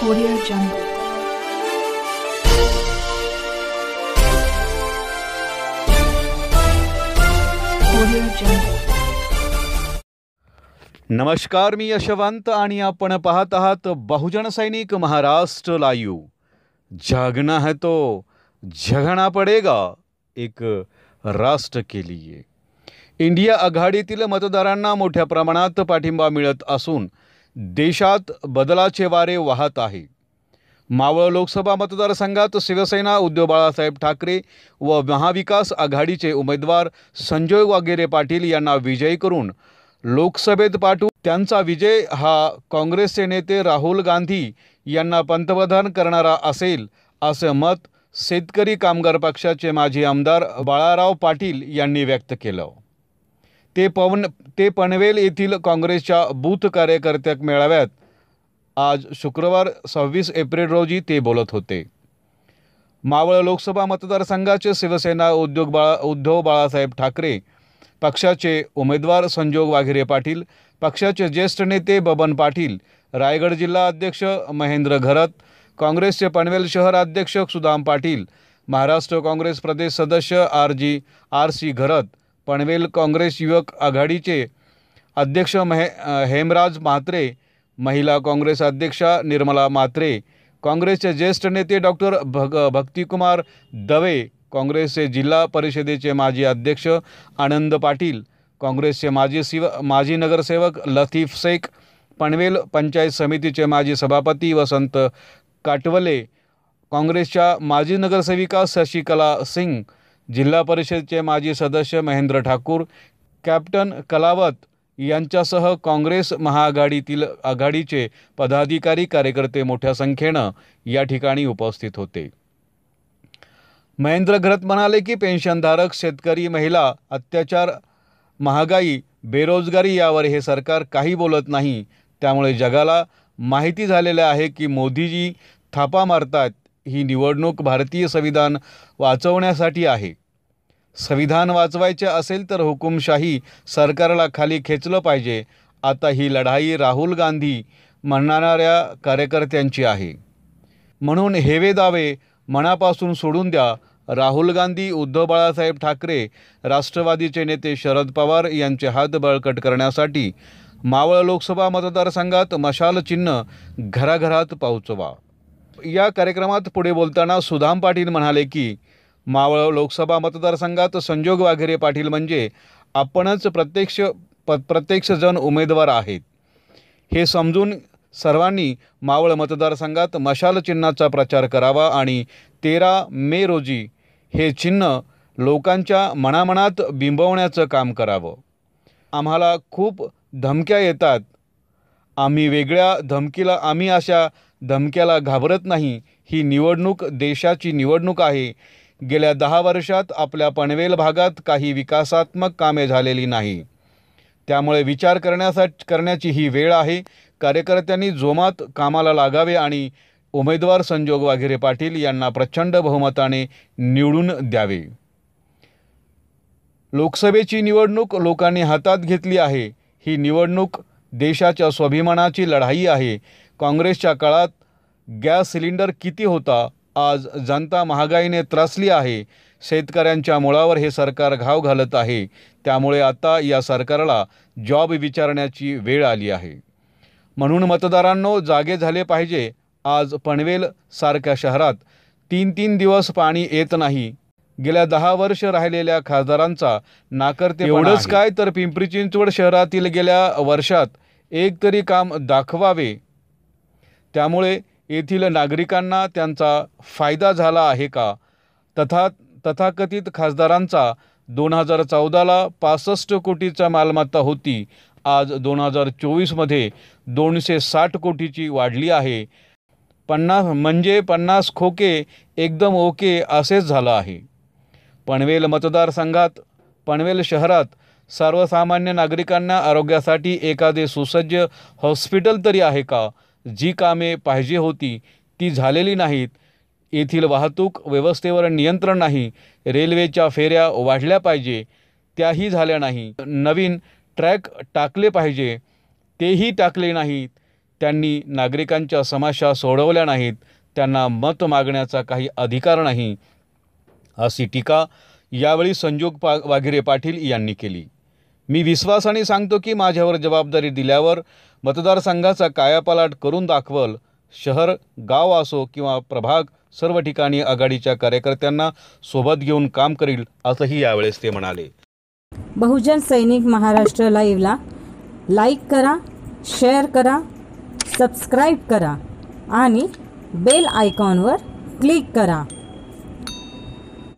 Audio Jungle. Audio Jungle. नमस्कार, मी यशवंत आणि आपण पाहत आहात बहुजन सैनिक महाराष्ट्र लाईव्ह। जागना है तो जगना पडेगा, एक राष्ट्र के लिए। इंडिया आघाडीतील मतदारांना मोठ्या प्रमाणात पाठिंबा मिळत असून देशात बदलाचे वारे वाहत आहे। मावळ लोकसभा मतदारसंघात शिवसेना उद्धव बाळासाहेब ठाकरे व महाविकास आघाडीचे उमेदवार संजय वागेरे पाटील यांना विजयी करून लोकसभेत पाठवून त्यांचा विजय हा काँग्रेसचे नेते राहुल गांधी यांना पंतप्रधान करणारा असेल असे मत शेतकरी कामगार पक्षाचे माजी आमदार बाळाराव पाटील यांनी व्यक्त केलं। ते पनवेल येथील काँग्रेसच्या बूथ कार्यकर्त्या मेळाव्यात आज शुक्रवार 26 एप्रिल रोजी ते बोलत होते। मावळ लोकसभा मतदारसंघाचे शिवसेना उद्धव बाळासाहेब ठाकरे पक्षाचे उमेदवार संजोग वाघेरे पाटील, पक्षाचे ज्येष्ठ नेते बबन पाटील, रायगड जिल्हा अध्यक्ष महेंद्र घरत, काँग्रेसचे पनवेल शहर अध्यक्ष सुदाम पाटील, महाराष्ट्र काँग्रेस प्रदेश सदस्य आर.सी. घरत, पनवेल काँग्रेस युवक आघाडीचे अध्यक्ष हेमराज म्हात्रे, महिला काँग्रेस अध्यक्षा निर्मला म्हात्रे, काँग्रेसचे ज्येष्ठ नेते डॉक्टर भक्तिकुमार दवे, काँग्रेसचे जिल्हा परिषदेचे माजी अध्यक्ष आनंद पाटील, काँग्रेसचे माजी नगरसेवक लतीफ शेख, पनवेल पंचायत समितीचे माजी सभापती वसंत काटवले, काँग्रेसच्या माजी नगरसेविका शशिकला सिंग, जिल्हा परिषदेचे माजी सदस्य महेंद्र ठाकूर, कॅप्टन कलावत यांच्यासह काँग्रेस महाआघाडीतील आघाडीचे पदाधिकारी कार्यकर्ते मोठ्या संख्येनं या ठिकाणी उपस्थित होते। महेंद्र घरत म्हणाले की पेन्शनधारक, शेतकरी, महिला, अत्याचार, महागाई, बेरोजगारी यावर हे सरकार काही बोलत नाही। त्यामुळे जगाला माहिती झालेले आहे की मोदीजी थापा मारतात। ही निवडणूक भारतीय संविधान वाचवण्यासाठी आहे। संविधान वाचवायचे असेल तर हुकुमशाही सरकारला खाली खेचलं पाहिजे। आता ही लढाई राहुल गांधी म्हणणाऱ्या कार्यकर्त्यांची आहे, म्हणून हेवे दावे मनापासून सोडून द्या। राहुल गांधी, उद्धव बाळासाहेब ठाकरे, राष्ट्रवादीचे नेते शरद पवार यांचे हात बळकट करण्यासाठी मावळ लोकसभा मतदारसंघात मशाल चिन्ह घराघरात पोहोचवा। या कार्यक्रमात पुढे बोलताना सुदाम पाटील म्हणाले की मावळ लोकसभा मतदारसंघात संजोग वाघेरे पाटील म्हणजे आपणच प्रत्यक्ष जण उमेदवार आहेत हे समजून सर्वांनी मावळ मतदारसंघात मशाल चिन्हाचा प्रचार करावा आणि 13 मे रोजी हे चिन्ह लोकांच्या मनामनात बिंबवण्याचं काम करावं। आम्हाला खूप धमक्या येतात, आम्ही अशा धमक्याला घाबरत नाही। ही निवडणूक देशाची निवडणूक आहे। गेल्या 10 वर्षात आपल्या पनवेल भागात काही विकासात्मक कामे झालेली नाही, त्यामुळे विचार करण्याची ही वेळ आहे। कार्यकर्त्यांनी जोमात कामाला लागावे आणि उमेदवार संजोग वाघेरे पाटील यांना प्रचंड बहुमताने निवडून द्यावे। लोकसभेची निवडणूक लोकांनी हातात घेतली आहे। ही निवडणूक देशाच्या स्वाभिमानाची लढाई आहे। काँग्रेसच्या काळात गॅस सिलेंडर किती होता? आज जनता महागाईने त्रासली आहे। शेतकऱ्यांच्या मुळावर हे सरकार घाव घालत आहे। त्यामुळे आता या सरकारला जॉब विचारण्याची वेळ आली आहे। म्हणून मतदारांनो, जागे झाले पाहिजे। आज पनवेल सारख्या शहरात 3 दिवस पाणी येत नाही। गेल्या 10 वर्ष राहिलेल्या खासदारांचा नाकर्ते एवढंच काय तर पिंपरी चिंचवड शहरातील गेल्या वर्षात एक तरी काम दाखवावे। त्यामुळे येथील नागरिकांना त्यांचा फायदा झाला आहे का? तथाकथित खासदारांचा 2014ला 65 कोटीचा मालमत्ता होती, आज 2024 मध्ये 260 कोटीची वाढली आहे। 50 खोके एकदम ओके असेच झालं आहे। पनवेल शहरात सर्वसामान्य नागरिकांना आरोग्यासाठी एखादे सुसज्ज हॉस्पिटल तरी आहे का? जी कामे पाहिजे होती ती झालेली नाहीत। येथील वाहतूक व्यवस्थेवर नियंत्रण नाही। रेल्वेच्या फेऱ्या वाढल्या पाहिजे, त्याही झाल्या नाही। नवीन ट्रॅक टाकले पाहिजे, तेही टाकले नाहीत। त्यांनी नागरिकांच्या समस्या सोडवल्या नाहीत, त्यांना मत मागण्याचा काही अधिकार नाही, अशी टीका यावेळी संजोग वाघिरे पाटील यांनी केली. मी विश्वासाने सांगतो की माझ्यावर जबाबदारी दिल्यावर मतदारसंघाचा कायापालट करून दाखवल. शहर, गाव असो किंवा प्रभाग, सर्व ठिकाणी आघाडीच्या कार्यकर्त्यांना सोबत घेऊन काम करील, असंही यावेळेस ते म्हणाले. बहुजन सैनिक महाराष्ट्र लाईव्हला लाईक करा, शेअर करा, सबस्क्राईब करा आणि बेल आयकॉनवर क्लिक करा.